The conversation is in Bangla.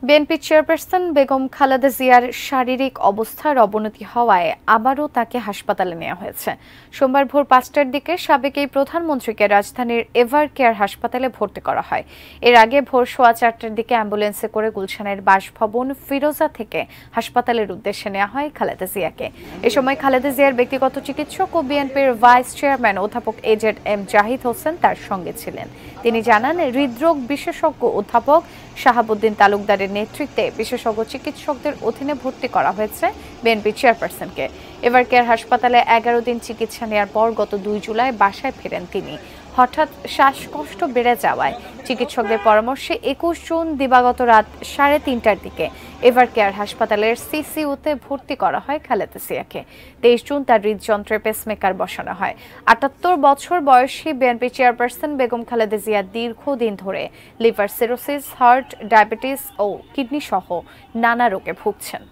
বিএনপি চেয়ারপারসন বেগম খালেদা জিয়ার শারীরিক অবস্থার অবনতি হওয়ায় আবারও তাকে হাসপাতালে নেওয়া হয়েছে। সোমবার ভোর ৫টার দিকে সাবেক এই প্রধানমন্ত্রীকে রাজধানীর এভার কেয়ার হাসপাতালে ভর্তি করা হয়। এর আগে ভোর ৪:১৫টার দিকে অ্যাম্বুলেন্সে করে গুলশানের বাসভবন ফিরোজা থেকে হাসপাতালের উদ্দেশ্যে নেওয়া হয় খালেদা জিয়াকে। এ সময় খালেদা জিয়ার ব্যক্তিগত চিকিৎসক ও বিএনপির ভাইস চেয়ারম্যান অধ্যাপক এজেড.এম জাহিদ হোসেন তার সঙ্গে ছিলেন। তিনি জানান, হৃদরোগ বিশেষজ্ঞ অধ্যাপক শাহাবুদ্দিন তালুকদারের নেতৃত্বে বিশেষজ্ঞ চিকিৎসকদের অধীনে ভর্তি করা হয়েছে বিএনপি চেয়ারপারসনকে। এভার কেয়ার হাসপাতালে ১১ দিন চিকিৎসা নেওয়ার পর গত ২ জুলাই বাসায় ফেরেন তিনি। হঠাৎ শ্বাসকষ্ট বেড়ে যাওয়ায় চিকিৎসকদের পরামর্শে ২১ জুন দিবাগত রাত ৩:৩০টার দিকে এভার কেয়ার হাসপাতালের সিসিইউতে ভর্তি করা হয় খালেদা জিয়াকে। ২৩ জুন তার হৃদযন্ত্রে পেসমেকার বসানো হয়। ৭৮ বছর বয়সী বিএনপি চেয়ারপারসন বেগম খালেদা জিয়া দীর্ঘদিন ধরে লিভার সিরোসিস, হার্ট, ডায়াবেটিস ও কিডনি সহ নানা রোগে ভুগছেন।